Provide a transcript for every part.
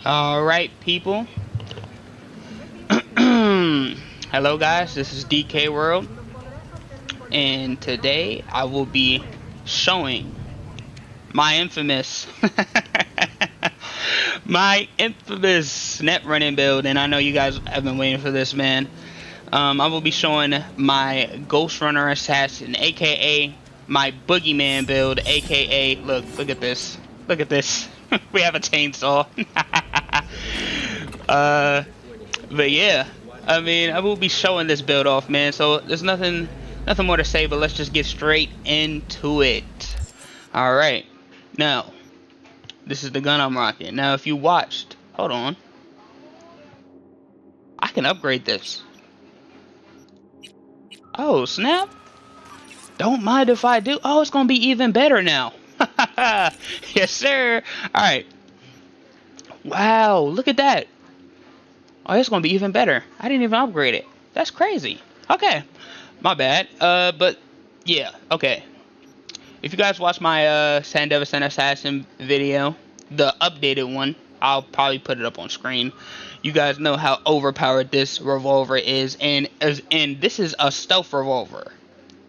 Alright, people. Hello, guys. This is DK World. And today I will be showing my infamous net running build. And I know you guys have been waiting for this, man. I will be showing my Ghostrunner Assassin, aka my Boogeyman build, aka look at this. Look at this. We have a chainsaw. But yeah, I mean, I will be showing this build off, man. So there's nothing more to say, but let's just get straight into it. All right, now this is the gun I'm rocking. Now, if you watched, hold on, I can upgrade this. Oh snap! Don't mind if I do. Oh, it's gonna be even better now. Yes, sir. All right. Wow, look at that. Oh, it's gonna be even better. I didn't even upgrade it. That's crazy. Okay, my bad. But yeah, okay. If you guys watch my Cyberware Assassin video, the updated one, I'll probably put it up on screen. You guys know how overpowered this revolver is, and this is a stealth revolver.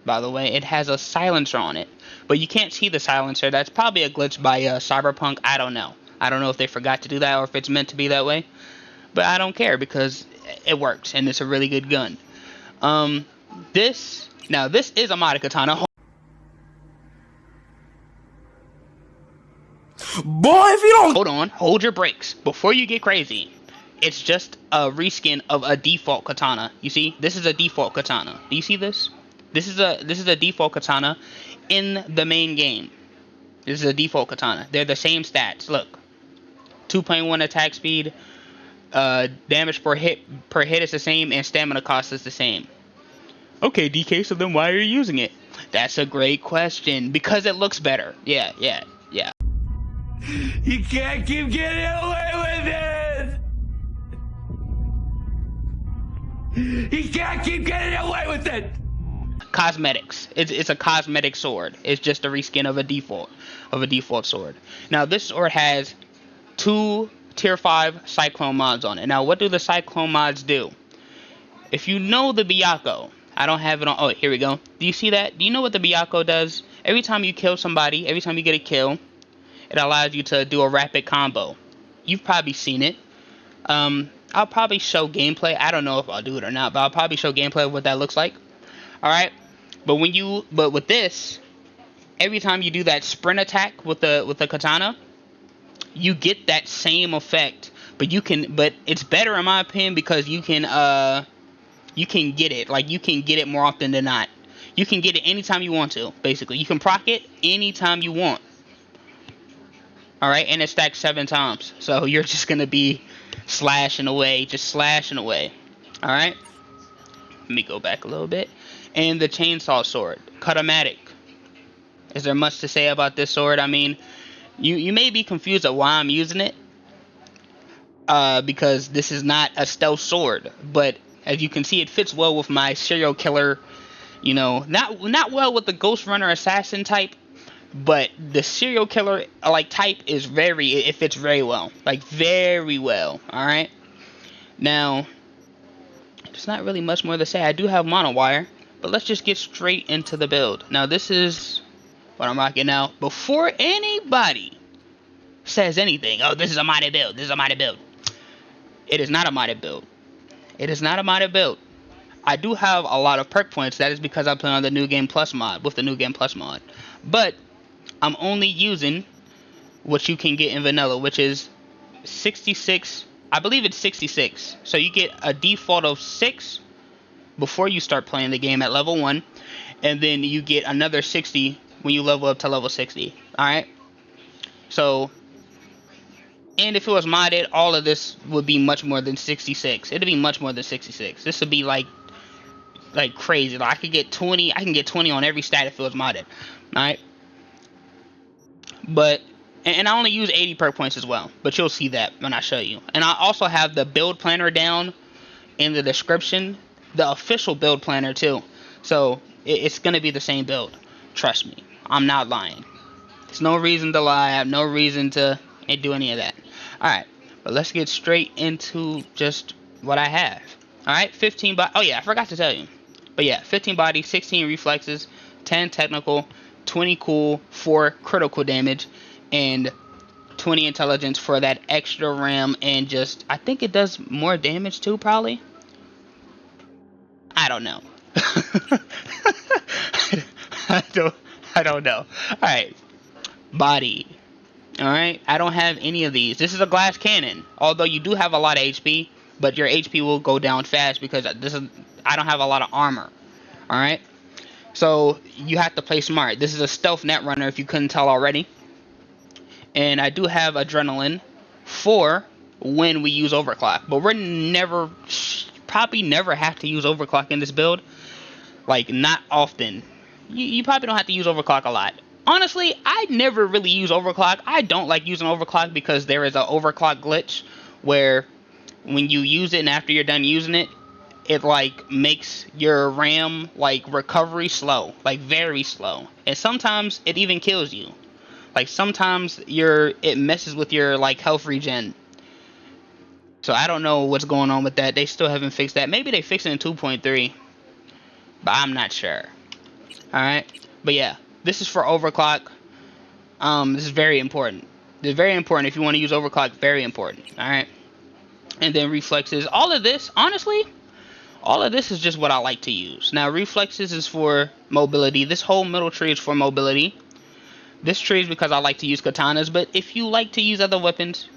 By the way, it has a silencer on it, but you can't see the silencer. That's probably a glitch by Cyberpunk. I don't know. I don't know if they forgot to do that or if it's meant to be that way. But I don't care because it works and it's a really good gun. This is a modded katana. Boy, if you don't Hold on, hold your brakes before you get crazy. It's just a reskin of a default katana. You see, this is a default katana. Do you see this? This is a default katana in the main game. This is a default katana. They're the same stats. Look, 2.1 attack speed. Damage per hit is the same, and stamina cost is the same. Okay, DK, so then why are you using it? That's a great question. Because it looks better. Yeah. You can't keep getting away with it! You can't keep getting away with it! Cosmetics. It's a cosmetic sword. It's just a reskin of a default sword. Now this sword has 2 tier 5 cyclone mods on it. Now what do the cyclone mods do? If you know the Byaku, I don't have it on. Oh, here we go. Do you see that? Do you know what the Byaku does? Every time you kill somebody, every time you get a kill, it allows you to do a rapid combo. You've probably seen it. I'll probably show gameplay. I don't know if I'll do it or not, but I'll probably show gameplay of what that looks like. All right. But with this, every time you do that sprint attack with the katana, you get that same effect. But it's better in my opinion because you can get it. Like, you can get it more often than not. You can get it anytime you want to, basically. You can proc it anytime you want. Alright, and it stacks 7 times. So you're just gonna be slashing away. Alright? Let me go back a little bit. And the chainsaw sword. Cutomatic. Is there much to say about this sword? I mean, you may be confused at why I'm using it. Because this is not a stealth sword. But as you can see, it fits well with my serial killer, not well with the Ghostrunner Assassin type, but the serial killer type is it fits very well, very well. All right. Now, there's not really much more to say. I do have Monowire, but let's just get straight into the build. Now, this is what I'm rocking now. Before anybody says anything, oh, this is a modded build. It is not a modded build. I do have a lot of perk points. That is because I play on the New Game Plus mod, But I'm only using what you can get in vanilla, which is 66. I believe it's 66. So you get a default of 6 before you start playing the game at level 1. And then you get another 60 when you level up to level 60. Alright? So, and if it was modded, all of this would be much more than 66. It'd be much more than 66. This would be like crazy. I can get 20 on every stat if it was modded. Alright? But, and I only use 80 perk points as well. But you'll see that when I show you. And I also have the build planner down in the description. The official build planner too. So, it's going to be the same build. Trust me. I'm not lying. There's no reason to lie. I have no reason to do any of that. Alright. But let's get straight into just what I have. Alright, 15 body. Oh yeah, I forgot to tell you. But yeah, 15 body, 16 reflexes, 10 technical, 20 cool, 4 critical damage, and 20 intelligence for that extra RAM, and just, I think it does more damage too, probably. I don't know. I don't know. Alright. Body. Alright, I don't have any of these. This is a glass cannon. Although you do have a lot of HP, but your HP will go down fast because I don't have a lot of armor. Alright? So you have to play smart. This is a stealth netrunner if you couldn't tell already. And I do have adrenaline for when we use overclock. But we're probably never have to use overclock in this build. Like, not often. You probably don't have to use overclock a lot. Honestly, I never really use overclock. I don't like using overclock because there is an overclock glitch where when you use it and after you're done using it, it like makes your RAM like recovery slow, like very slow. And sometimes it even kills you. Like sometimes it messes with your like health regen. So I don't know what's going on with that. They still haven't fixed that. Maybe they fixed it in 2.3. But I'm not sure. Alright. But yeah. This is for overclock. This is very important. It's very important if you want to use overclock. Very important. Alright. And then reflexes. All of this, honestly, all of this is just what I like to use. Now, reflexes is for mobility. This whole middle tree is for mobility. This tree is because I like to use katanas. But if you like to use other weapons,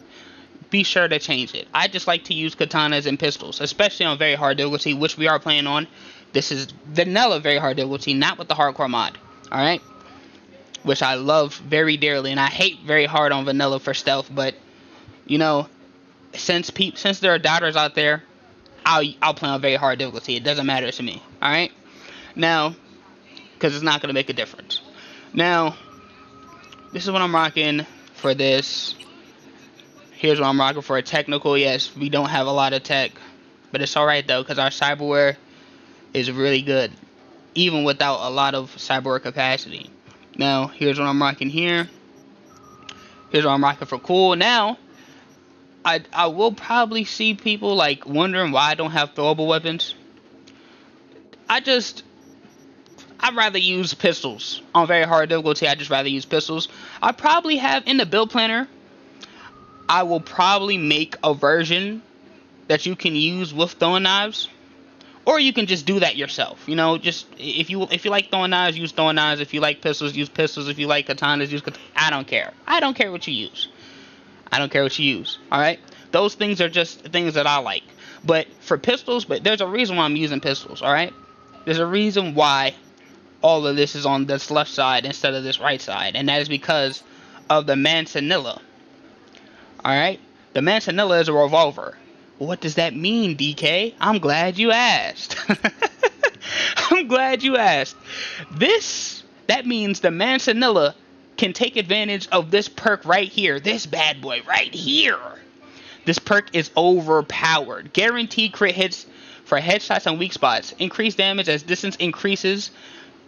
be sure to change it. I just like to use katanas and pistols, especially on very hard difficulty, which we are playing on. This is vanilla very hard difficulty, not with the hardcore mod. Alright? Which I love very dearly, and I hate very hard on vanilla for stealth, but you know, since there are doubters out there, I'll play on very hard difficulty. It doesn't matter to me. Alright? Now, because it's not going to make a difference. Now, this is what I'm rocking for this. Here's what I'm rocking for a technical. Yes, we don't have a lot of tech, but it's alright though, because our cyberware is really good, even without a lot of cyberware capacity. Now, here's what I'm rocking here. Here's what I'm rocking for cool. Now, I will probably see people like wondering why I don't have throwable weapons. I'd rather use pistols. On very hard difficulty, I'd just rather use pistols. I probably have in the build planner, I will probably make a version that you can use with throwing knives. Or you can just do that yourself. You know, just if you like throwing knives, use throwing knives. If you like pistols, use pistols. If you like katanas, use katanas. I don't care. I don't care what you use. I don't care what you use. Alright? Those things are just things that I like. But for pistols, there's a reason why I'm using pistols, alright? There's a reason why all of this is on this left side instead of this right side. And that is because of the Manzanilla. Alright? The Manzanilla is a revolver. What does that mean, DK? I'm glad you asked. I'm glad you asked. That means the Manzanilla can take advantage of this perk right here. This bad boy right here. This perk is overpowered. Guaranteed crit hits for headshots and weak spots. Increased damage as distance increases.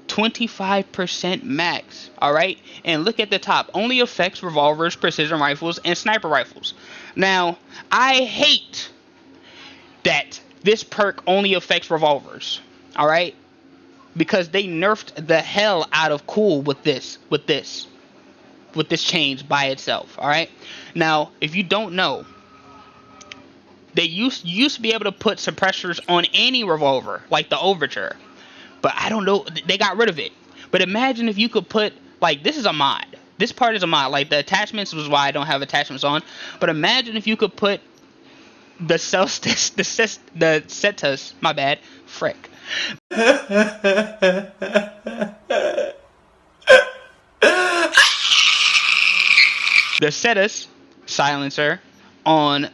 25% max. Alright? And look at the top. Only affects revolvers, precision rifles, and sniper rifles. Now, I hate that this perk only affects revolvers. Alright? Because they nerfed the hell out of cool with this change by itself. Alright? Now, if you don't know, they used to be able to put suppressors on any revolver, like the Overture. But I don't know, they got rid of it. But imagine if you could put, like, this is a mod. This part is a mod. Like, the attachments was why I don't have attachments on. But imagine if you could put the Cetus, my bad, frick. The Cetus silencer on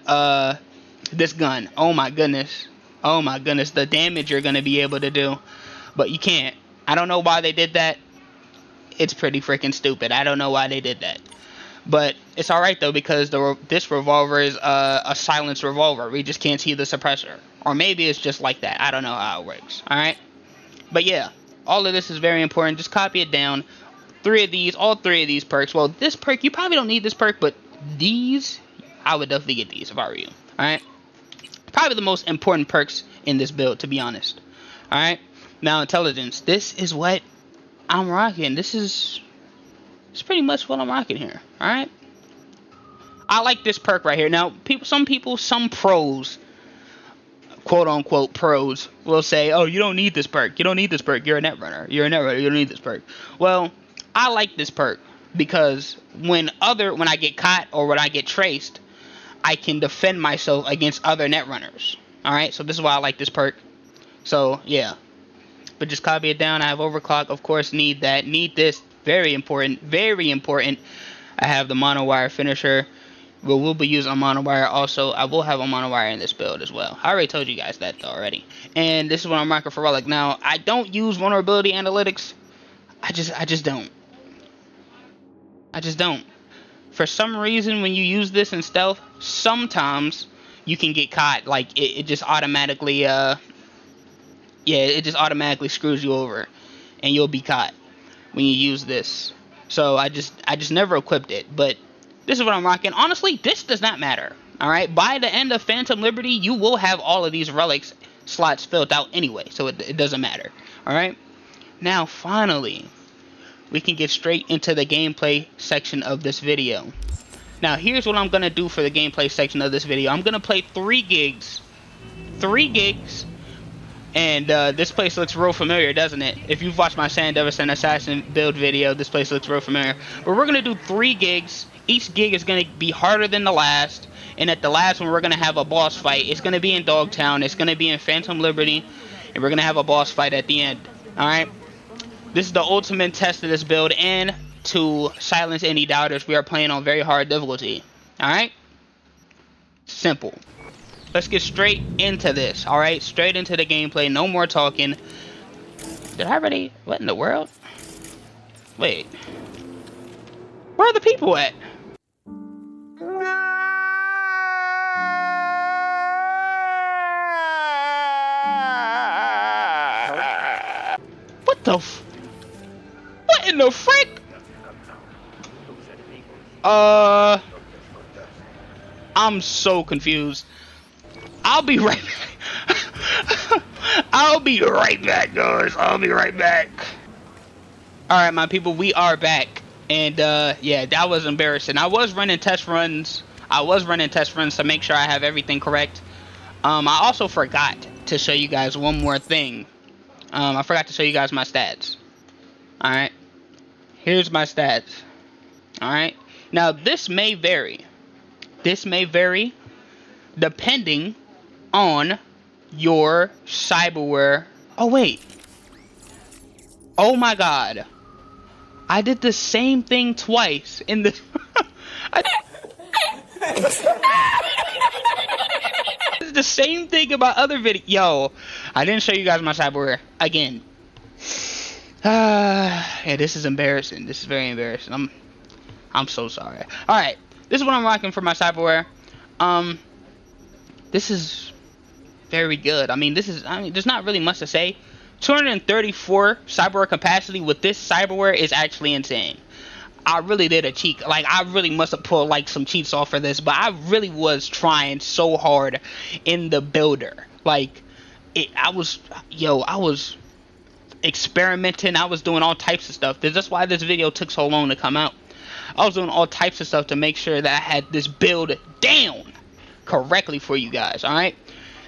this gun. Oh my goodness. Oh my goodness, the damage you're going to be able to do. But you can't. I don't know why they did that. It's pretty freaking stupid. I don't know why they did that. But it's alright though, because this revolver is a silenced revolver. We just can't see the suppressor. Or maybe it's just like that. I don't know how it works. Alright? But yeah, all of this is very important. Just copy it down. All three of these perks. Well, this perk, you probably don't need this perk, but these, I would definitely get these if I were you. Alright? Probably the most important perks in this build, to be honest. Alright? Now, intelligence. This is what I'm rocking. It's pretty much what I'm rocking here. Alright? I like this perk right here. Now, some pros, quote unquote pros, will say, oh, you don't need this perk. You don't need this perk. You're a netrunner. You're a netrunner. You don't need this perk. Well, I like this perk because when I get caught or when I get traced, I can defend myself against other netrunners. Alright, so this is why I like this perk. So, yeah. But just copy it down. I have overclock. Of course, need that. Need this. Very important. Very important. I have the Monowire finisher. We'll be using a Monowire also. I will have a Monowire in this build as well. I already told you guys that already. And this is what I'm rocking for Relic. Now, I don't use vulnerability analytics. I just don't. I just don't. For some reason, when you use this in stealth, sometimes you can get caught. Like, it just automatically, it just automatically screws you over. And you'll be caught when you use this. So, I just never equipped it. But this is what I'm rocking. Honestly, this does not matter. Alright? By the end of Phantom Liberty, you will have all of these relics slots filled out anyway. So, it doesn't matter. Alright? Now, finally, we can get straight into the gameplay section of this video. Now, here's what I'm going to do for the gameplay section of this video. I'm going to play 3 gigs. 3 gigs. And this place looks real familiar, doesn't it? If you've watched my Cyberware Assassin build video, this place looks real familiar. But we're going to do 3 gigs. Each gig is going to be harder than the last. And at the last one, we're going to have a boss fight. It's going to be in Dogtown. It's going to be in Phantom Liberty. And we're going to have a boss fight at the end. Alright? This is the ultimate test of this build. And to silence any doubters, we are playing on very hard difficulty. Alright? Simple. Let's get straight into this. Alright? Straight into the gameplay. No more talking. Did I already... What in the world? Wait. Where are the people at? What the what in the frick? I'm so confused. I'll be right back. I'll be right back, guys. I'll be right back. Alright, my people, we are back. And, yeah, that was embarrassing. I was running test runs. To make sure I have everything correct. I also forgot to show you guys one more thing. I forgot to show you guys my stats. Alright. Here's my stats. Alright. Now, this may vary. This may vary depending on your cyberware. Oh, wait. Oh, my God. I did the same thing twice in the... It's the same thing about other videos. Yo, I didn't show you guys my cyberware again. Yeah, this is embarrassing. This is very embarrassing. I'm so sorry. All right, this is what I'm rocking for my cyberware. This is very good. I mean, there's not really much to say. 234 cyberware capacity with this cyberware is actually insane. I really did a cheat. Like, I really must have pulled, like, some cheats off for this. But I really was trying so hard in the builder. Like, I was experimenting. I was doing all types of stuff. That's why this video took so long to come out. I was doing all types of stuff to make sure that I had this build down correctly for you guys. Alright?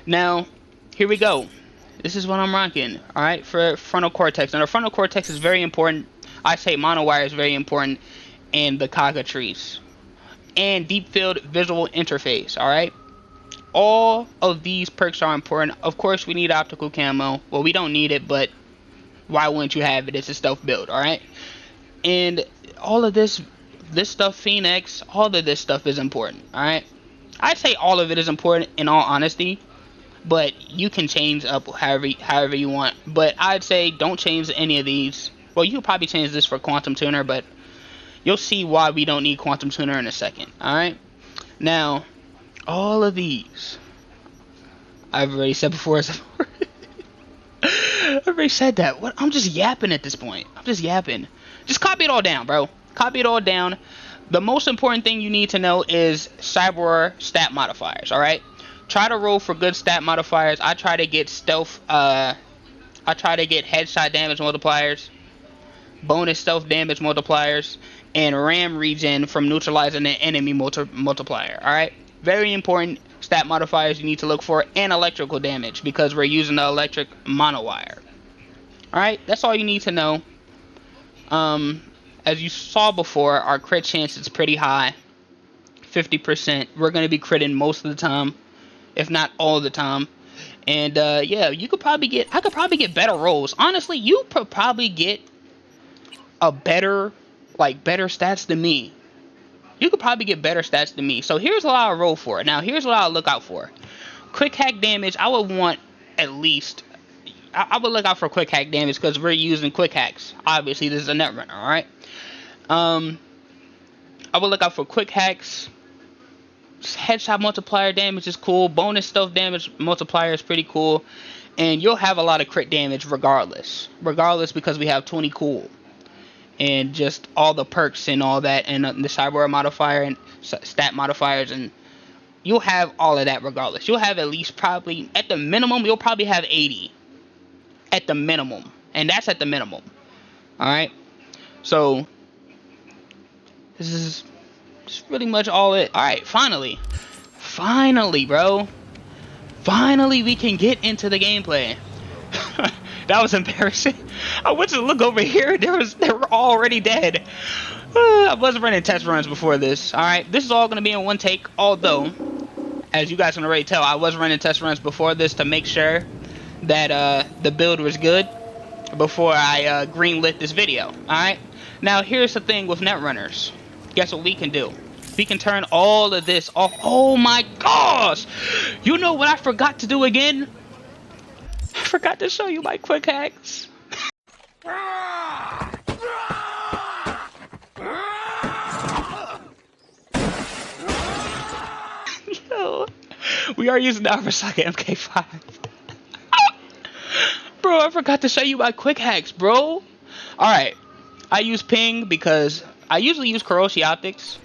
Now, here we go. This is what I'm rocking. Alright? For frontal cortex. Now, the frontal cortex is very important. I say Monowire is very important, and the cockatrice, and deep field visual interface. All right, all of these perks are important. Of course, we need optical camo. Well, we don't need it, but why wouldn't you have it? It's a stealth build. All right, and all of this stuff, Feen-X, all of this stuff is important. All right, I say all of it is important in all honesty, but you can change up however you want. But I'd say don't change any of these. Well, you could probably change this for Quantum Tuner, but you'll see why we don't need Quantum Tuner in a second. Alright? Now, all of these, I've already said before. I've already said that. What? I'm just yapping at this point. I'm just yapping. Just copy it all down, bro. Copy it all down. The most important thing you need to know is Cyberware stat modifiers, alright? Try to roll for good stat modifiers. I try to get stealth, I try to get headshot damage multipliers, bonus stealth damage multipliers, and RAM regen from neutralizing an enemy multiplier, alright? Very important stat modifiers you need to look for, and electrical damage, because we're using the electric monowire. Alright, that's all you need to know. As you saw before, our crit chance is pretty high, 50%. We're going to be critting most of the time, if not all the time. And yeah, I could probably get better rolls. Honestly, you could probably get a better stats than me. You could probably get better stats than me. So here's what I'll roll for. Now here's what I'll look out for. Quick hack damage, I would want at least, I would look out for quick hack damage because we're using Quickhacks. Obviously, this is a Netrunner, alright? I would look out for Quickhacks. Headshot multiplier damage is cool. Bonus stealth damage multiplier is pretty cool. And you'll have a lot of crit damage regardless. Because we have 20 cool. And just all the perks and all that. And the Cyberware modifier and stat modifiers. And you'll have all of that regardless. You'll have at least probably, at the minimum, you'll probably have 80. At the minimum. And that's at the minimum. Alright? So this is pretty much all it. Alright, finally, bro. Finally, we can get into the gameplay. That was embarrassing. I went to look over here. They were already dead. I was running test runs before this. Alright, this is all going to be in one take. Although, as you guys can already tell, I was running test runs before this to make sure that the build was good before I greenlit this video. Alright, now here's the thing with Netrunners. Guess what we can do? We can turn all of this off. Oh my gosh! You know what I forgot to do again? I forgot to show you my Quickhacks. Yo, we are using the Arasaka MK5. Bro, I forgot to show you my Quickhacks, bro. Alright, I use ping because I usually use Kuroshi optics.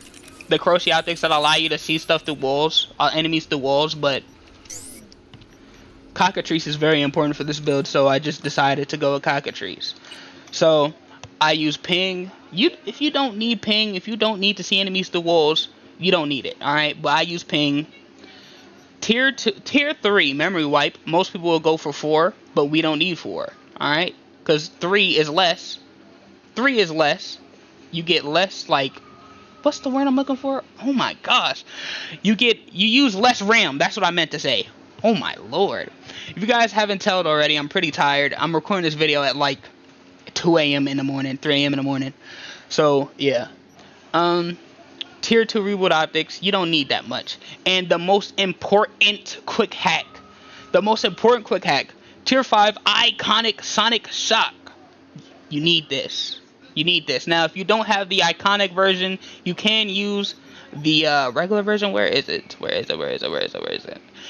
The Kuroshi optics that allow you to see stuff through walls, enemies through walls, but cockatrice is very important for this build, so I just decided to go with cockatrice. So I use ping. If you don't need ping, if you don't need to see enemies through walls, you don't need it. Alright, but I use ping. Tier 3 memory wipe. Most people will go for 4, but we don't need 4. Alright, because 3 is less. 3 is less. You get less, like, what's the word I'm looking for? Oh my gosh. You use less RAM. That's what I meant to say. Oh my lord. If you guys haven't told already, I'm pretty tired. I'm recording this video at like 2 a.m. in the morning, 3 a.m. in the morning. So, yeah. Tier 2 reboot optics, you don't need that much. And the most important quick hack. Tier 5 iconic sonic shock. You need this. Now, if you don't have the iconic version, you can use the regular version. Where is it?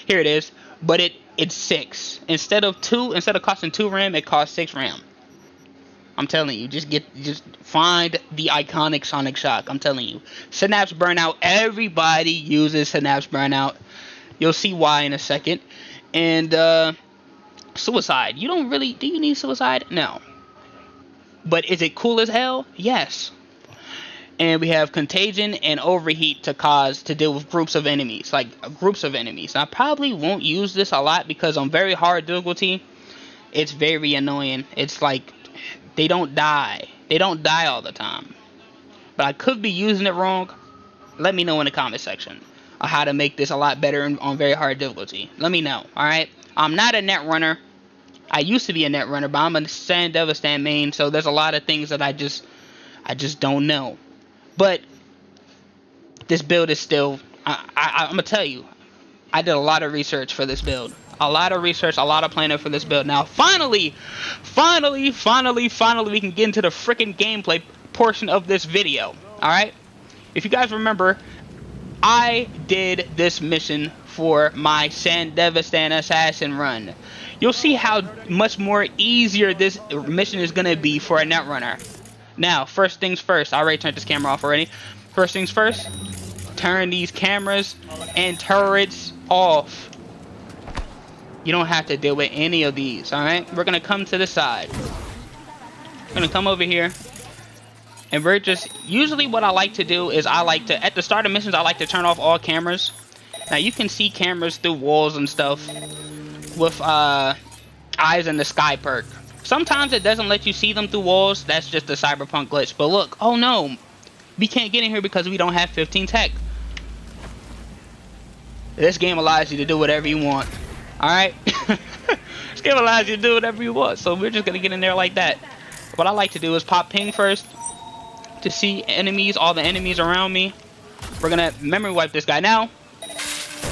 Here it is. But it's 6. Instead of costing 2 RAM, it costs 6 RAM. I'm telling you, just find the iconic sonic shock. I'm telling you. Synapse burnout. Everybody uses synapse burnout. You'll see why in a second. And suicide. Do you need suicide? No. But is it cool as hell? Yes. And we have contagion and overheat to deal with groups of enemies. I probably won't use this a lot because on very hard difficulty, it's very annoying. It's like they don't die. They don't die all the time. But I could be using it wrong. Let me know in the comment section on how to make this a lot better on very hard difficulty. Let me know. Alright? I'm not a Netrunner. I used to be a Netrunner, but I'm a Sandevistan stand main, so there's a lot of things that I just don't know. But this build is still, I'm gonna tell you, I did a lot of research for this build. A lot of planning for this build. Now, finally, we can get into the freaking gameplay portion of this video. Alright? If you guys remember, I did this mission for my Cyberpunk Assassin run. You'll see how much more easier this mission is going to be for a Netrunner. Now, first things first, I already turned this camera off already. First things first, turn these cameras and turrets off. You don't have to deal with any of these, alright? We're gonna come to the side. We're gonna come over here. And we're just, usually what I like to do is I like to, at the start of missions, I like to turn off all cameras. Now you can see cameras through walls and stuff with eyes in the sky perk. Sometimes it doesn't let you see them through walls. That's just a Cyberpunk glitch. But look, oh no, we can't get in here because we don't have 15 tech. This game allows you to do whatever you want. Alright? This game allows you to do whatever you want. So we're just gonna get in there like that. What I like to do is pop ping first to see enemies, all the enemies around me. We're gonna memory wipe this guy now.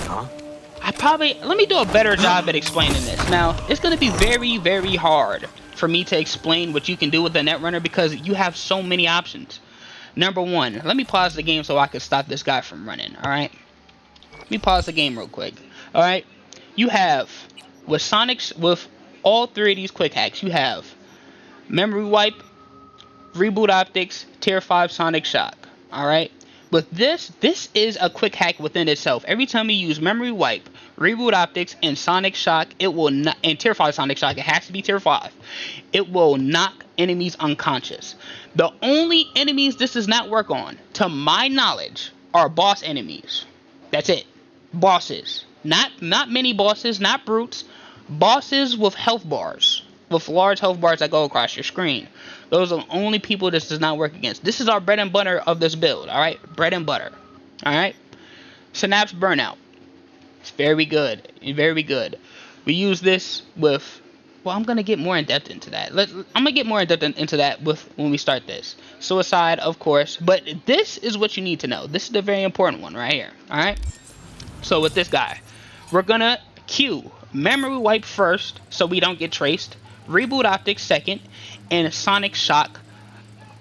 Huh? Let me do a better job at explaining this. Now, it's gonna be very, very hard for me to explain what you can do with the Netrunner because you have so many options. Number one, let me pause the game so I can stop this guy from running, alright? Let me pause the game real quick. Alright? You have, with all three of these quick hacks, you have memory wipe, reboot optics, tier 5 sonic shock. Alright? With this is a quick hack within itself. Every time you use memory wipe, reboot optics, and sonic shock, it will not, and tier 5 sonic shock, it has to be tier 5. It will knock enemies unconscious. The only enemies this does not work on, to my knowledge, are boss enemies. That's it. Bosses. Not mini bosses, not brutes. Bosses with health bars. With large health bars that go across your screen. Those are the only people this does not work against. This is our bread and butter of this build, alright? Bread and butter. Alright? Synapse burnout. It's very good. Very good. We use this with... Well, I'm going to get more in depth into that. I'm going to get more in depth into that when we start this. Suicide, of course. But this is what you need to know. This is the very important one right here. Alright? So with this guy, we're going to queue memory wipe first so we don't get traced. Reboot optics second. And sonic shock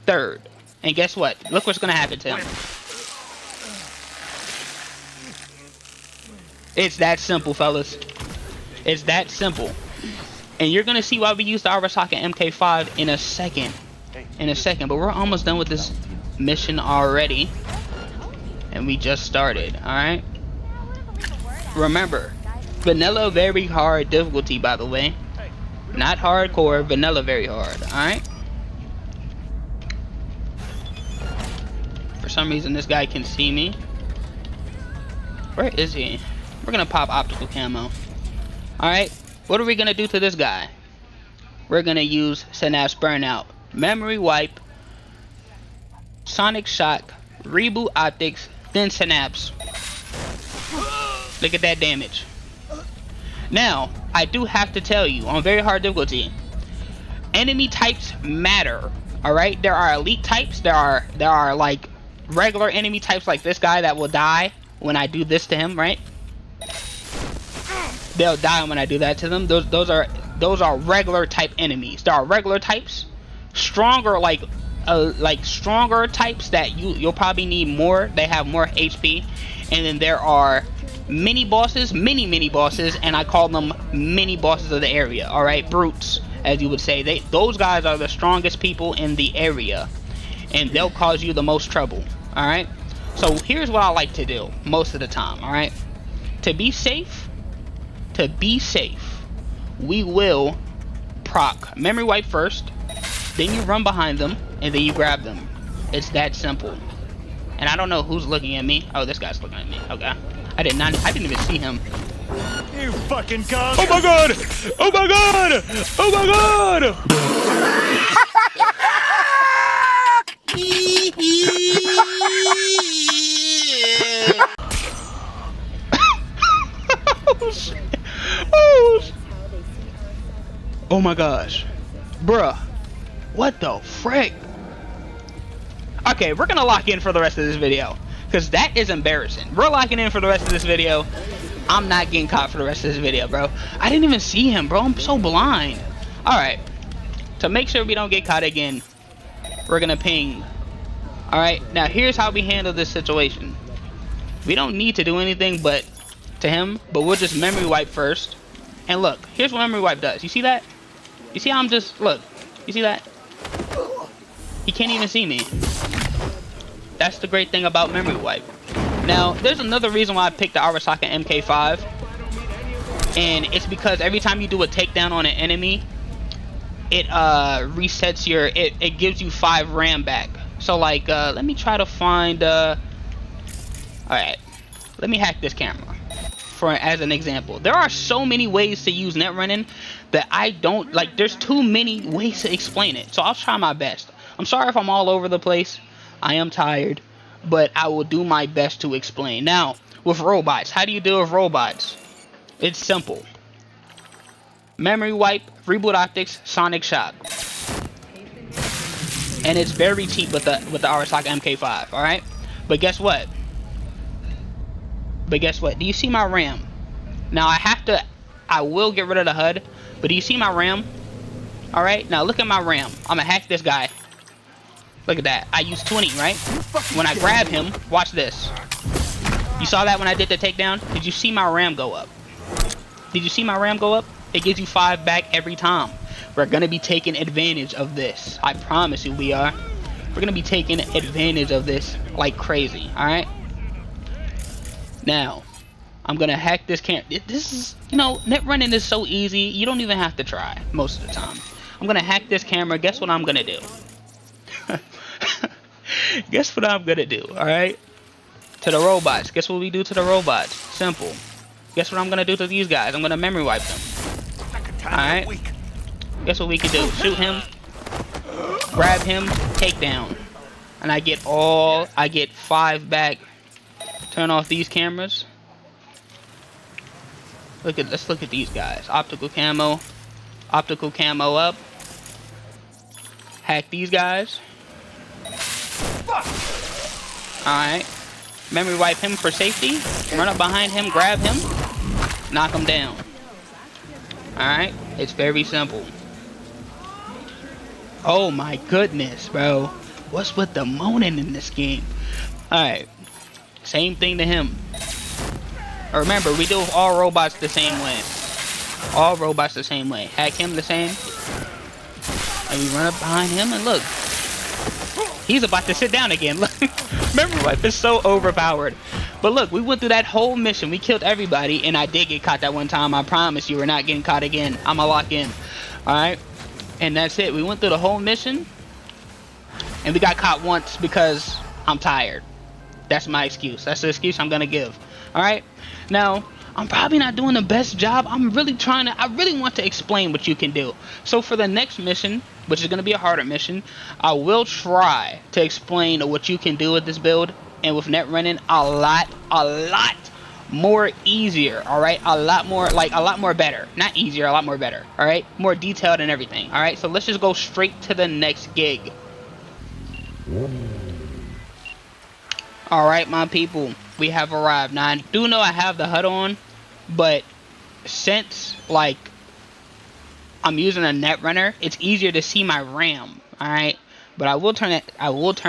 third. And guess what? Look what's going to happen to him. It's that simple, fellas. It's that simple. And you're going to see why we use the Arasaka MK5 in a second. But we're almost done with this mission already. And we just started, alright? Remember, vanilla very hard difficulty, by the way. Not hardcore, vanilla very hard, alright? For some reason, this guy can see me. Where is he? We're going to pop optical camo. Alright? What are we going to do to this guy? We're going to use synapse burnout, memory wipe, sonic shock, reboot optics, then synapse. Look at that damage. Now, I do have to tell you, on very hard difficulty, enemy types matter. Alright? There are elite types. There are like regular enemy types like this guy that will die when I do this to him, right? They'll die when I do that to them. Those are regular type enemies. There are regular types, stronger like stronger types that you'll probably need more. They have more HP, and then there are mini bosses, mini bosses, and I call them mini bosses of the area. All right, brutes, as you would say. Those guys are the strongest people in the area, and they'll cause you the most trouble. All right. So here's what I like to do most of the time. All right, to be safe, we will proc memory wipe first, then you run behind them, and then you grab them. It's that simple. And I don't know who's looking at me. Oh, this guy's looking at me. Okay. I didn't even see him. You fucking cunt! Oh my god! Oh my god! Oh my god! Oh shit! Oh, oh my gosh, bruh, what the frick? Okay, we're gonna lock in for the rest of this video because that is embarrassing. We're locking in for the rest of this video. I'm not getting caught for the rest of this video, bro. I didn't even see him, bro. I'm so blind. Alright, to make sure we don't get caught again, we're gonna ping. Alright, now here's how we handle this situation. We don't need to do anything but to him, but we'll just memory wipe first. And look, here's what memory wipe does. You see that? You see how I'm just, look, you see that? He can't even see me. That's the great thing about memory wipe. Now, there's another reason why I picked the Arasaka MK5, and it's because every time you do a takedown on an enemy, it resets your, it gives you 5 RAM back. So like, let me try to find, alright, let me hack this camera as an example. There are so many ways to use net running that I don't, like, there's too many ways to explain it. So I'll try my best. I'm sorry if I'm all over the place. I am tired, but I will do my best to explain. Now, with robots, how do you deal with robots? It's simple. Memory wipe, reboot optics, sonic shock. And it's very cheap with the Arasaka MK5, alright? But guess what? Do you see my RAM? Now I will get rid of the HUD, but do you see my RAM? Alright, now look at my RAM. I'm gonna hack this guy. Look at that. I use 20, right? When I grab him, watch this. You saw that when I did the takedown? Did you see my RAM go up? Did you see my RAM go up? It gives you 5 back every time. We're gonna be taking advantage of this. I promise you we are. We're gonna be taking advantage of this like crazy, alright? Now, I'm gonna hack this camera. This is, you know, net running is so easy, you don't even have to try most of the time. I'm gonna hack this camera. Guess what I'm gonna do? Guess what I'm gonna do, alright? To the robots. Guess what we do to the robots? Simple. Guess what I'm gonna do to these guys? I'm gonna memory wipe them. Alright? Guess what we can do? Shoot him, grab him, take down. And I get 5 back. Turn off these cameras. Let's look at these guys. Optical camo up. Hack these guys. Alright. Memory wipe him for safety. Run up behind him, grab him, knock him down. Alright. It's very simple. Oh my goodness, bro. What's with the moaning in this game? Alright. Same thing to him. Remember, we do all robots the same way. All robots the same way. Hack him the same. And we run up behind him and look. He's about to sit down again. Look. Memory wipe is so overpowered. But look, we went through that whole mission. We killed everybody. And I did get caught that one time. I promise you we're not getting caught again. I'ma lock in. Alright? And that's it. We went through the whole mission. And we got caught once because I'm tired. That's my excuse. That's the excuse I'm gonna give. Alright? Now, I'm probably not doing the best job. I really want to explain what you can do. So for the next mission, which is gonna be a harder mission, I will try to explain what you can do with this build and with net running a lot more easier. Alright? A lot more better. Not easier, a lot more better. Alright? More detailed and everything. Alright? So let's just go straight to the next gig. Alright, my people, we have arrived. Now, I do know I have the HUD on, but since, like, I'm using a netrunner, it's easier to see my RAM, alright? But I will turn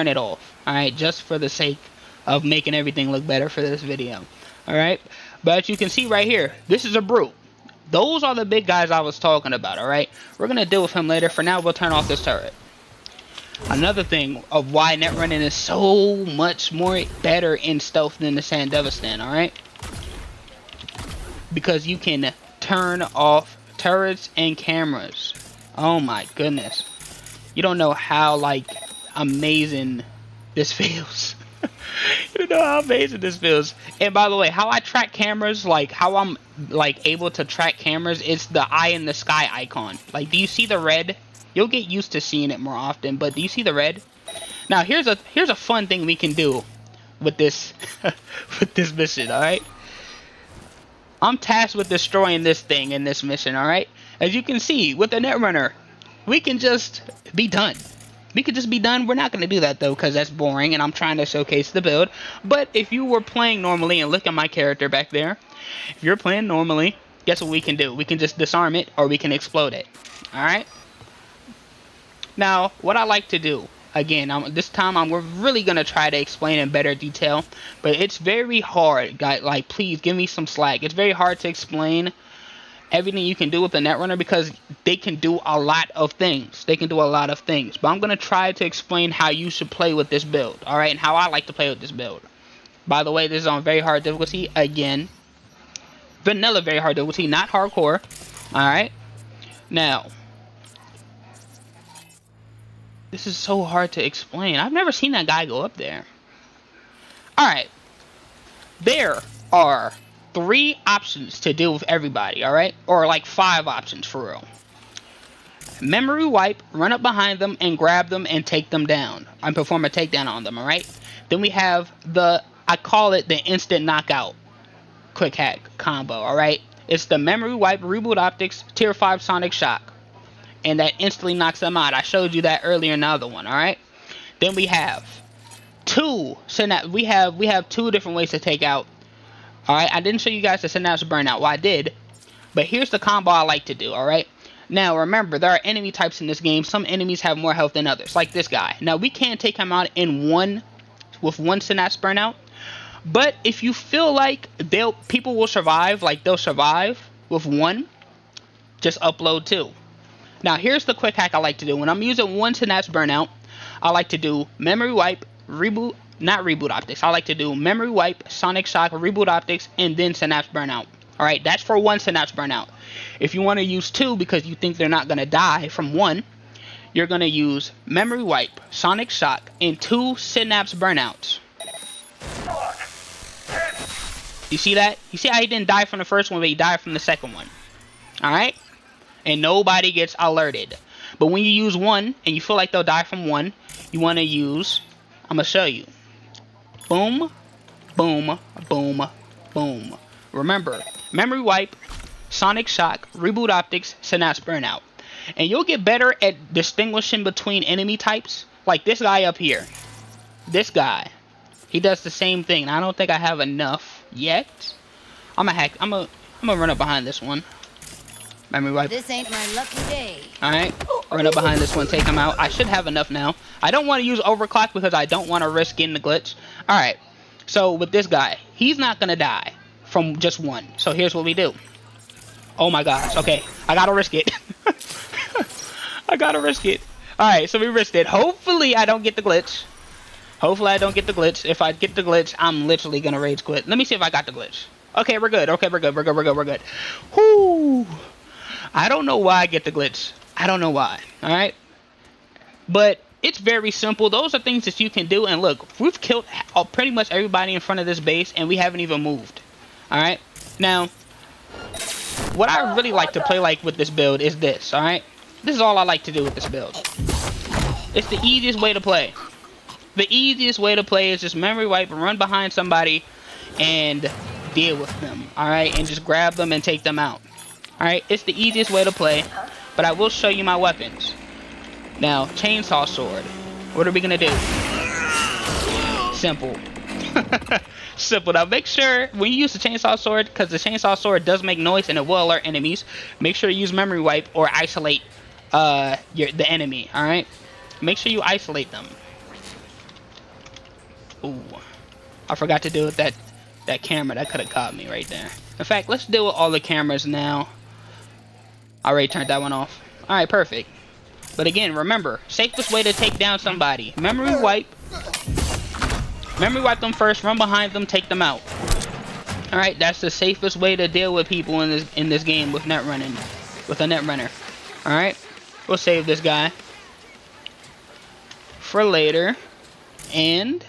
it off, alright, just for the sake of making everything look better for this video, alright? But you can see right here, this is a brute. Those are the big guys I was talking about, alright? We're going to deal with him later. For now, we'll turn off this turret. Another thing of why net running is so much more better in stealth than the Sandevistan, alright? Because you can turn off turrets and cameras. Oh my goodness. You don't know how, like, amazing this feels. You don't know how amazing this feels. And by the way, how I track cameras, like, how I'm, like, able to track cameras, it's the eye in the sky icon. Like, do you see the red? You'll get used to seeing it more often, but do you see the red? Now, here's a fun thing we can do with this with this mission, alright? I'm tasked with destroying this thing in this mission, alright? As you can see, with the Netrunner, we can just be done. We could just be done. We're not going to do that, though, because that's boring, and I'm trying to showcase the build. But if you were playing normally, and look at my character back there, if you're playing normally, guess what we can do? We can just disarm it, or we can explode it, alright? Now, what I like to do, again, this time we're really going to try to explain in better detail, but it's very hard, guys. Like, please give me some slack. It's very hard to explain everything you can do with the Netrunner, because they can do a lot of things. They can do a lot of things. But I'm going to try to explain how you should play with this build, alright? And how I like to play with this build. By the way, this is on very hard difficulty. Again, vanilla very hard difficulty, not hardcore. Alright? Now, this is so hard to explain. I've never seen that guy go up there. Alright. There are 3 options to deal with everybody, alright? Or like 5 options for real. Memory wipe, run up behind them and grab them and take them down. And perform a takedown on them, alright? Then we have the, I call it the instant knockout quick hack combo, alright? It's the memory wipe, reboot optics, tier 5 sonic shock. And that instantly knocks them out. I showed you that earlier in the other one, alright? Then we have 2 synapse. We have 2 different ways to take out. Alright, I didn't show you guys the synapse burnout. Well, I did. But here's the combo I like to do, alright? Now, remember, there are enemy types in this game. Some enemies have more health than others, like this guy. Now, we can't take him out with one synapse burnout. But if you feel like people will survive, like they'll survive with 1, just upload 2. Now, here's the quick hack I like to do. When I'm using 1 synapse burnout, I like to do memory wipe, reboot, not reboot optics. I like to do memory wipe, sonic shock, reboot optics, and then synapse burnout. Alright, that's for 1 synapse burnout. If you want to use 2 because you think they're not going to die from 1, you're going to use memory wipe, sonic shock, and 2 synapse burnouts. You see that? You see how he didn't die from the first one, but he died from the second one. Alright? And nobody gets alerted. But when you use 1, and you feel like they'll die from 1, you want to use, I'm going to show you. Boom, boom, boom, boom. Remember, memory wipe, sonic shock, reboot optics, synapse burnout. And you'll get better at distinguishing between enemy types. Like this guy up here. This guy. He does the same thing. I don't think I have enough yet. I'm gonna run up behind this one. Memory wipe. This ain't my lucky day. Alright. Run up behind this one, take him out. I should have enough now. I don't want to use overclock because I don't want to risk getting the glitch. Alright. So with this guy, he's not gonna die from just 1. So here's what we do. Oh my gosh. Okay. I gotta risk it. I gotta risk it. Alright, so we risked it. Hopefully I don't get the glitch. Hopefully I don't get the glitch. If I get the glitch, I'm literally gonna rage quit. Let me see if I got the glitch. Okay, we're good. Okay, we're good. We're good. We're good. We're good. Whoo! I don't know why I get the glitch. I don't know why. Alright? But it's very simple. Those are things that you can do. And look, we've killed pretty much everybody in front of this base, and we haven't even moved. Alright? Now, what I really like to play like with this build is this. Alright? This is all I like to do with this build. It's the easiest way to play. The easiest way to play is just memory wipe, run behind somebody, and deal with them. Alright? And just grab them and take them out. Alright? It's the easiest way to play. But I will show you my weapons. Now, chainsaw sword. What are we gonna do? Simple. Simple. Now make sure when you use the chainsaw sword, because the chainsaw sword does make noise and it will alert enemies, make sure you use memory wipe or isolate the enemy. Alright? Make sure you isolate them. Ooh. I forgot to deal with that camera. That could have caught me right there. In fact, let's deal with all the cameras now. I already turned that one off. Alright, perfect. But again, remember, safest way to take down somebody. Memory wipe. Memory wipe them first, run behind them, take them out. Alright, that's the safest way to deal with people in this game with net running. With a Netrunner. Alright? We'll save this guy for later. And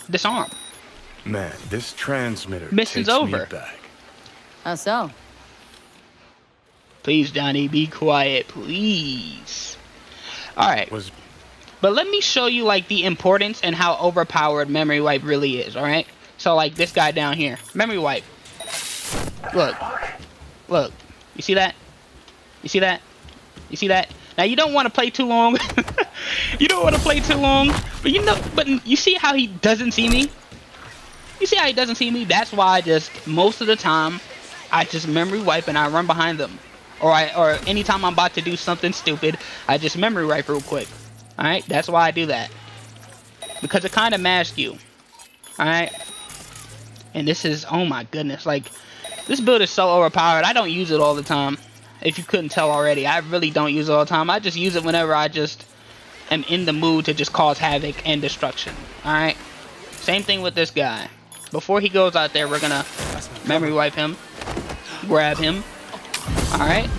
disarm. Man, this transmitter mission's takes over. Me back. How so? Please, Johnny, be quiet, please. Alright. But let me show you, like, the importance and how overpowered memory wipe really is, alright? So, like, this guy down here. Memory wipe. Look. Look. You see that? You see that? You see that? Now, you don't want to play too long. You don't want to play too long. But, you see how he doesn't see me? You see how he doesn't see me? That's why most of the time, I just memory wipe and I run behind them. Or anytime I'm about to do something stupid, I just memory wipe real quick. Alright? That's why I do that. Because it kind of masks you. Alright? And this is, oh my goodness, like, This build is so overpowered. I don't use it all the time. If you couldn't tell already, I really don't use it all the time. I just use it whenever I just am in the mood to just cause havoc and destruction. Alright? Same thing with this guy. Before he goes out there, we're gonna memory wipe him. Grab him. Alright?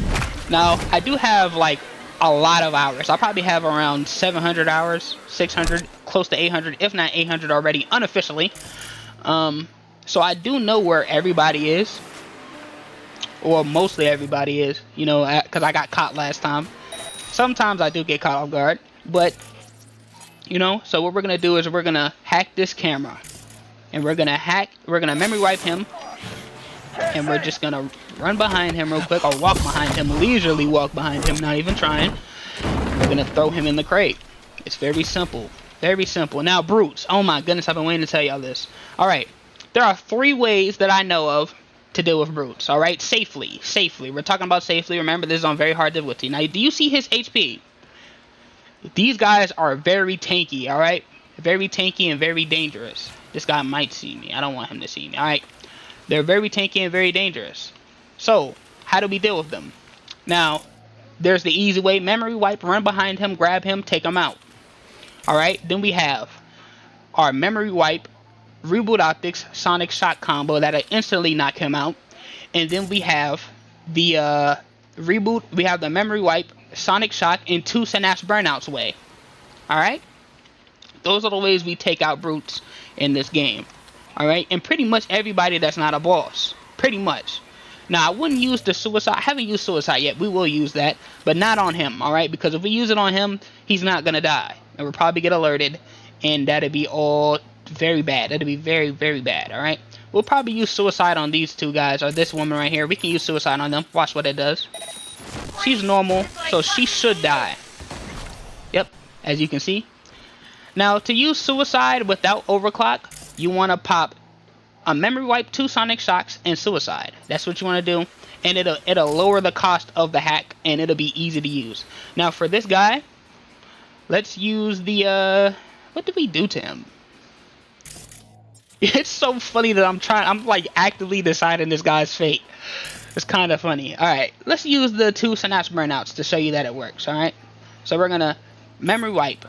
Now, I do have like a lot of hours. I probably have around 700 hours, 600, close to 800, if not 800 already, unofficially. So I do know where everybody is. Or mostly everybody is, you know, because I got caught last time. Sometimes I do get caught off guard, but, you know, so what we're going to do is we're going to hack this camera. And we're going to memory wipe him. And we're just going to run behind him real quick, or walk behind him, leisurely walk behind him, not even trying. We're going to throw him in the crate. It's very simple. Very simple. Now, brutes. Oh my goodness, I've been waiting to tell y'all this. Alright, there are 3 ways that I know of to deal with brutes, alright? Safely. We're talking about safely. Remember, this is on very hard difficulty. Now, do you see his HP? These guys are very tanky, alright? Very tanky and very dangerous. This guy might see me. I don't want him to see me, alright? They're very tanky and very dangerous. So, how do we deal with them? Now, there's the easy way. Memory wipe, run behind him, grab him, take him out. Alright, then we have our memory wipe, Reboot Optics, Sonic Shock combo that'll instantly knock him out. And then we have the reboot, we have the memory wipe, Sonic Shock, and 2 Synapse Burnouts way. Alright? Those are the ways we take out brutes in this game. Alright? And pretty much everybody that's not a boss. Pretty much. Now, I wouldn't use the suicide. I haven't used suicide yet. We will use that. But not on him. Alright? Because if we use it on him, he's not going to die. And we'll probably get alerted. And that'll be all very bad. That'll be very, very bad. Alright? We'll probably use suicide on these 2 guys. Or this woman right here. We can use suicide on them. Watch what it does. She's normal. So she should die. Yep. As you can see. Now, to use suicide without overclock, you want to pop a memory wipe, 2 Sonic Shocks, and suicide. That's what you want to do. And it'll lower the cost of the hack. And it'll be easy to use. Now, for this guy, let's use the, what did we do to him? It's so funny that I'm like actively deciding this guy's fate. It's kind of funny. Alright, let's use the 2 Synapse Burnouts to show you that it works, alright? So we're gonna memory wipe,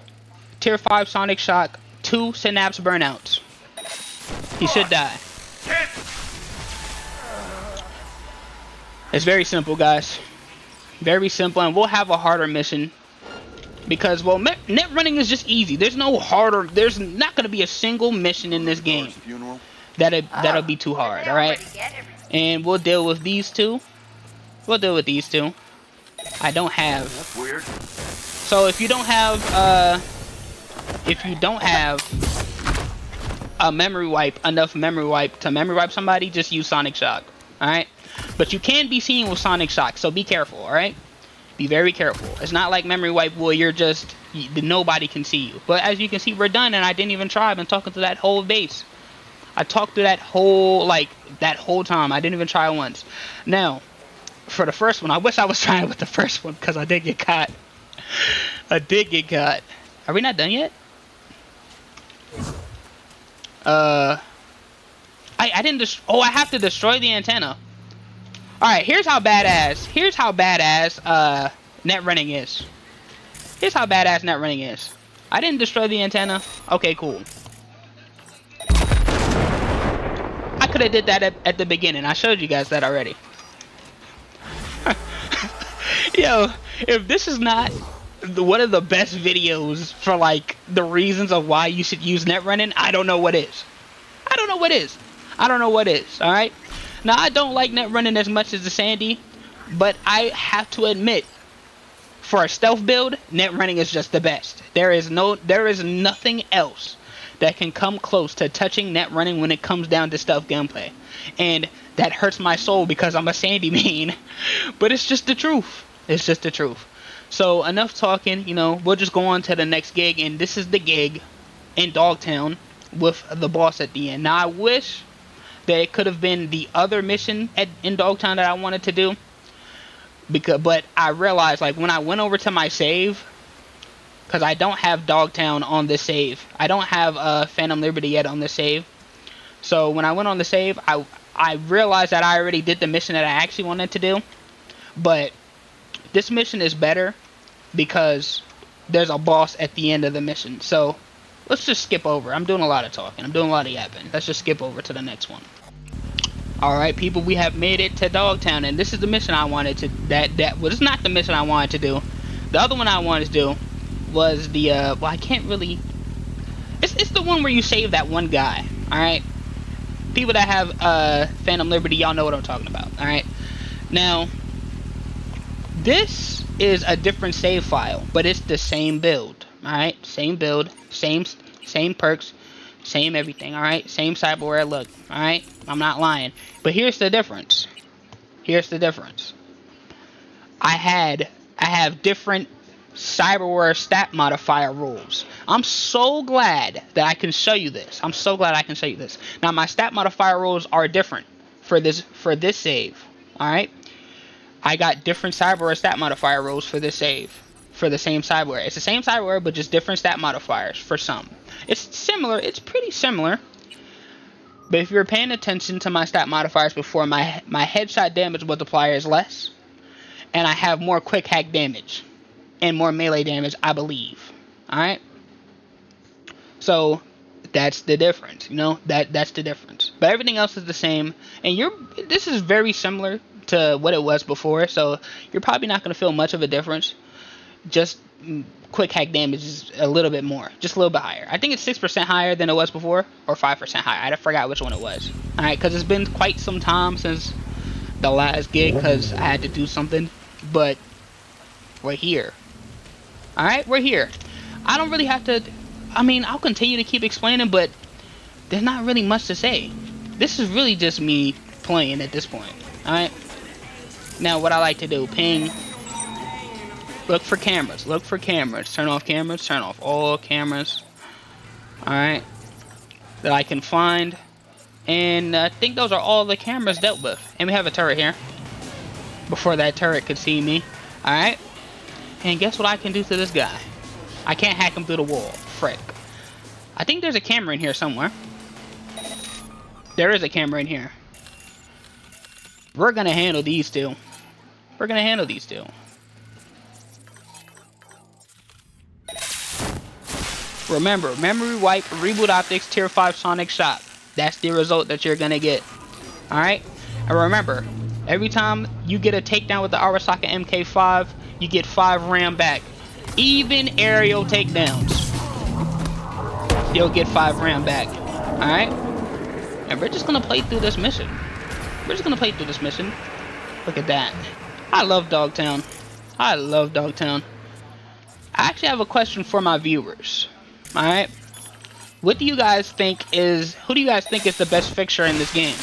Tier 5 Sonic Shock, 2 Synapse Burnouts. He should die. It's very simple, guys. Very simple, and we'll have a harder mission. Because, well, net running is just easy. There's no harder. There's not going to be a single mission in this game that'll be too hard, alright? And we'll deal with these 2. We'll deal with these 2. I don't have. That's weird. So if you don't have a memory wipe, enough memory wipe to memory wipe somebody, just use Sonic Shock, alright? But you can be seen with Sonic Shock, so be careful, alright? Be very careful. It's not like memory wipe where you're just, nobody can see you. But as you can see, we're done, and I didn't even try. I've been talking to that whole base. I talked to that whole time. I didn't even try once. Now, for the first one, I wish I was trying with the first one, because I did get caught. I did get caught. Are we not done yet? I didn't oh, I have to destroy the antenna. Alright, here's how badass net running is. Here's how badass net running is. I didn't destroy the antenna. Okay, cool. I could have did that at the beginning. I showed you guys that already. Yo, if this is not one of the best videos for like the reasons of why you should use net running, I don't know what is. I don't know what is. I don't know what is. Alright? Now, I don't like net running as much as the Sandy, but I have to admit, for a stealth build, net running is just the best. There is nothing else that can come close to touching net running when it comes down to stealth gameplay. And that hurts my soul because I'm a Sandy main, but it's just the truth. It's just the truth. So, enough talking, you know, we'll just go on to the next gig, and this is the gig in Dogtown with the boss at the end. Now, I wish that it could have been the other mission in Dogtown that I wanted to do, but I realized, like, when I went over to my save, because I don't have Dogtown on this save, I don't have Phantom Liberty yet on this save, so when I went on the save, I I realized that I already did the mission that I actually wanted to do. But this mission is better because there's a boss at the end of the mission. So let's just skip over. I'm doing a lot of talking. I'm doing a lot of yapping. Let's just skip over to the next one. Alright, people, we have made it to Dogtown, and this is the mission I wanted to... That was not the mission I wanted to do. The other one I wanted to do was the... well, I can't really... It's the one where you save that one guy, alright? People that have Phantom Liberty, y'all know what I'm talking about, alright? Now, this is a different save file, but it's the same build, alright? Same build, same perks, same everything, alright? Same cyberware look, alright? I'm not lying. But here's the difference. Here's the difference. I have different cyberware stat modifier rules. I'm so glad that I can show you this. I'm so glad I can show you this. Now my stat modifier rules are different for this save, alright? I got different cyberware stat modifier rules for this save. For the same cyberware. It's the same cyberware, but just different stat modifiers for some. It's similar. It's pretty similar. But if you're paying attention to my stat modifiers before, my headshot damage multiplier is less. And I have more quick hack damage. And more melee damage, I believe. Alright? So, that's the difference. You know? That's the difference. But everything else is the same. And this is very similar to what it was before. So, you're probably not going to feel much of a difference. Just quick hack damage is a little bit more, just a little bit higher. I think it's 6% higher than it was before, or 5% higher. I forgot which one it was. Alright, because it's been quite some time since the last gig, because I had to do something. But we're here. Alright, we're here. I don't really have to... I mean, I'll continue to keep explaining, but there's not really much to say. This is really just me playing at this point. Alright? Now, what I like to do, ping... Look for cameras. Look for cameras. Turn off cameras. Turn off all cameras. Alright. That I can find. And I think those are all the cameras dealt with. And we have a turret here. Before that turret could see me. Alright. And guess what I can do to this guy? I can't hack him through the wall. Frick. I think there's a camera in here somewhere. There is a camera in here. We're gonna handle these two. We're gonna handle these two. Remember, memory wipe, reboot optics, tier 5 sonic shot. That's the result that you're gonna get. Alright? And remember, every time you get a takedown with the Arasaka MK5, you get 5 RAM back. Even aerial takedowns, you'll get 5 RAM back. Alright? And we're just gonna play through this mission. We're just gonna play through this mission. Look at that. I love Dogtown. I love Dogtown. I actually have a question for my viewers. Alright, what do you guys think is, who do you guys think is the best fixture in this game?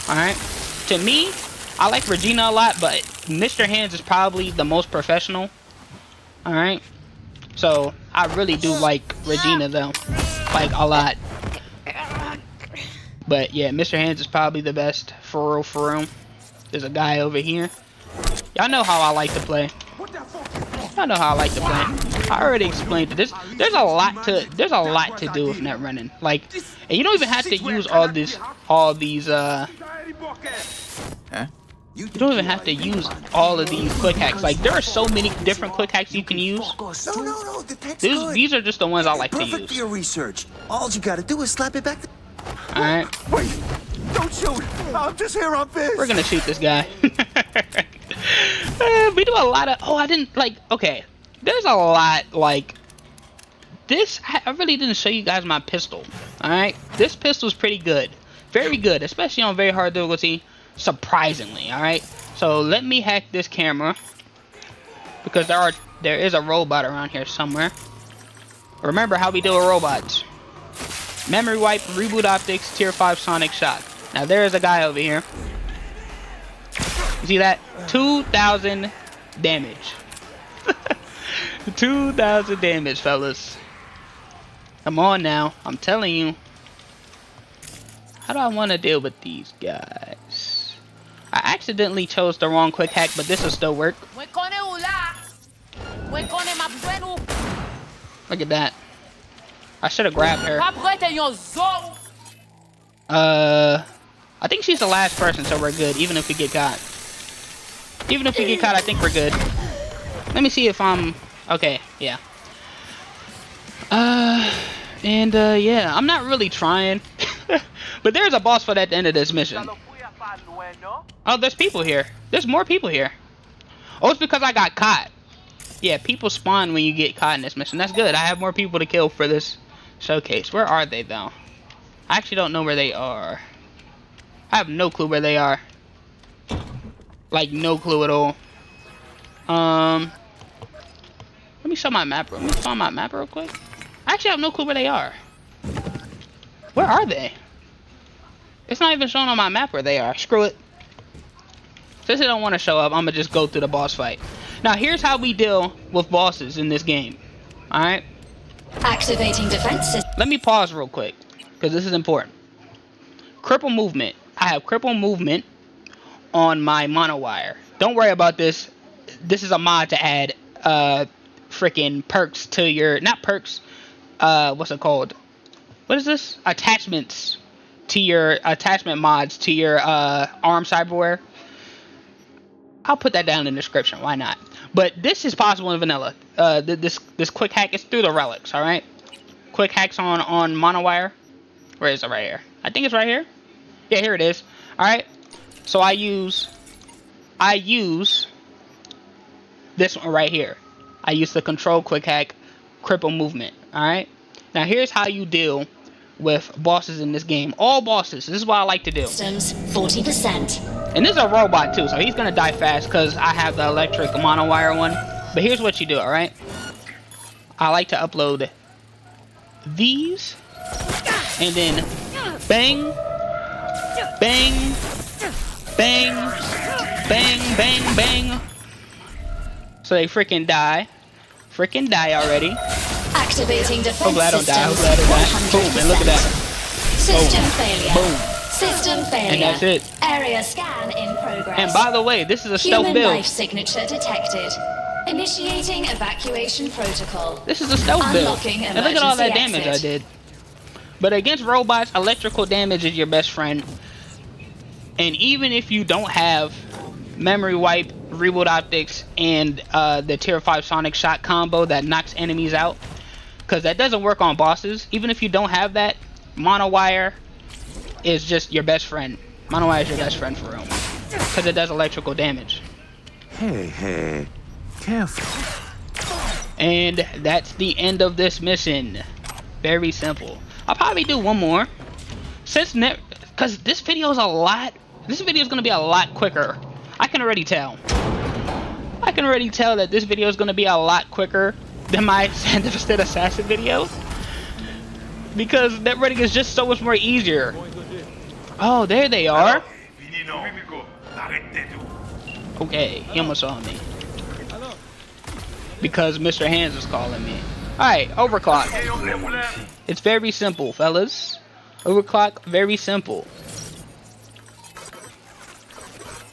Alright, to me, I like Regina a lot, but Mr. Hands is probably the most professional. Alright, so I really do like Regina though, like a lot. But yeah, Mr. Hands is probably the best, for real, for real. There's a guy over here. Y'all know how I like to play. Y'all know how I like to play. I already explained this. There's a lot to do with netrunning. Like, and you don't even have to use all these you don't even have to use all of these quick hacks. Like, there are so many different quick hacks you can use. No, These are just the ones I like to Perfect use. for your research. All you gotta do is slap it back. Alright. Wait! Don't shoot! I'm just here on this! We're gonna shoot this guy. We do a lot of... Oh, I didn't... Like, okay. There's a lot, like... This... I really didn't show you guys my pistol. Alright? This pistol's pretty good. Very good. Especially on very hard difficulty. Surprisingly. Alright? So, let me hack this camera. Because there is a robot around here somewhere. Remember how we do with robots. Memory wipe, reboot optics, tier 5 sonic shot. Now there is a guy over here. You see that? 2,000 damage. 2,000 damage, fellas. Come on now. I'm telling you. How do I want to deal with these guys? I accidentally chose the wrong quick hack, but this will still work. Look at that. I should have grabbed her. I think she's the last person, so we're good, even if we get caught. Even if we get caught, I think we're good. Let me see if I'm... Okay, yeah. Yeah, I'm not really trying. But there's a boss fight at the end of this mission. Oh, there's people here. There's more people here. Oh, it's because I got caught. Yeah, people spawn when you get caught in this mission. That's good. I have more people to kill for this showcase. Where are they, though? I actually don't know where they are. I have no clue where they are. Like, no clue at all. Let me show my map. Let me find my map real quick. I actually have no clue where they are. Where are they? It's not even showing on my map where they are. Screw it. Since they don't want to show up, I'm going to just go through the boss fight. Now, here's how we deal with bosses in this game. Alright? Activating defenses. Let me pause real quick, because this is important. Cripple movement. I have cripple movement on my Monowire. Don't worry about this. This is a mod to add freaking perks to your... Not perks. What's it called? What is this? Attachments to your... Attachment mods to your ARM Cyberware. I'll put that down in the description. Why not? But this is possible in vanilla. This quick hack is through the relics. All right. Quick hacks on Monowire. Where is it? Right here. I think it's right here. Yeah, here it is. All right. So I use this one right here. I use the control quick hack cripple movement. All right. Now here's how you deal with bosses in this game. All bosses. This is what I like to do. Systems 40%. And this is a robot too, so he's gonna die fast because I have the electric Monowire one. But here's what you do, alright? I like to upload these, and then bang, bang, bang, bang, bang, bang. So they freaking die. Freaking die already. Activating defense Hopefully I don't die. Hopefully I don't die. Boom, and look at that. System failure. Boom. System failure. And that's it. Area scan in progress. And by the way, this is a stealth Human build. life signature detected. Initiating evacuation protocol. This is a stealth build. Unlocking And look at all that emergency damage I exit. did. But against robots, electrical damage is your best friend. And even if you don't have memory wipe, reboot optics, and the tier 5 sonic shot combo that knocks enemies out, because that doesn't work on bosses. Even if you don't have that, Monowire is just your best friend. Monowire is your best friend for real, because it does electrical damage. Hey, careful. And that's the end of this mission. Very simple. I'll probably do one more, because this video is This video is gonna be a lot quicker. I can already tell. I can already tell that this video is gonna be a lot quicker than my Cyberware Assassin video, because Netrunning is just so much more easier. Oh, there they are. Okay, he almost saw me. Because Mr. Hands is calling me. Alright, overclock. It's very simple, fellas. Overclock, very simple.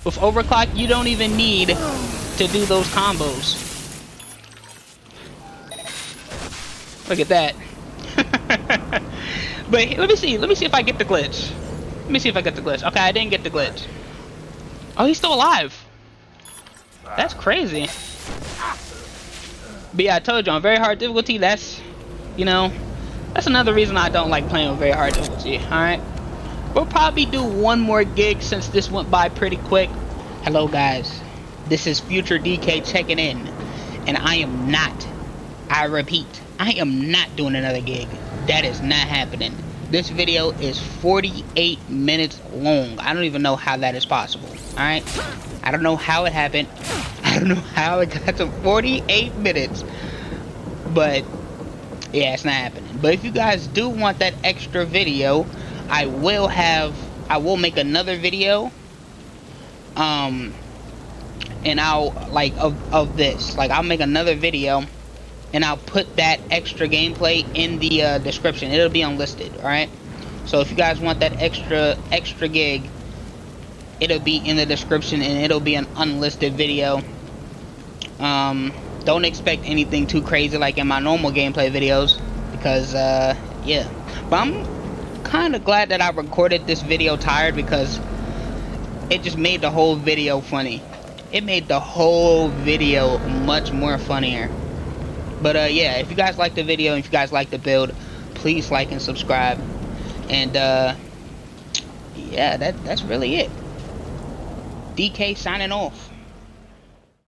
With overclock, you don't even need to do those combos. Look at that. But let me see if I get the glitch. Let me see if I get the glitch. Okay, I didn't get the glitch. Oh, he's still alive. That's crazy. But yeah, I told you, on very hard difficulty, that's, you know, that's another reason I don't like playing with very hard difficulty. Alright. We'll probably do one more gig since this went by pretty quick. Hello guys. This is Future DK checking in. And I am not, I repeat, I am not doing another gig. That is not happening. This video is 48 minutes long. I don't even know how that is possible. Alright? I don't know how it happened. I don't know how it got to 48 minutes. But yeah, it's not happening. But if you guys do want that extra video, I will make another video. And I'll like of this. Like I'll make another video and I'll put that extra gameplay in the description. It'll be unlisted, alright? So if you guys want that extra gig, it'll be in the description and it'll be an unlisted video. Don't expect anything too crazy like in my normal gameplay videos, because yeah. But I'm kind of glad that I recorded this video tired, because it just made the whole video funny. It made the whole video much more funnier. But yeah, if you guys like the video, if you guys like the build, please like and subscribe. And yeah, that's really it. DK signing off.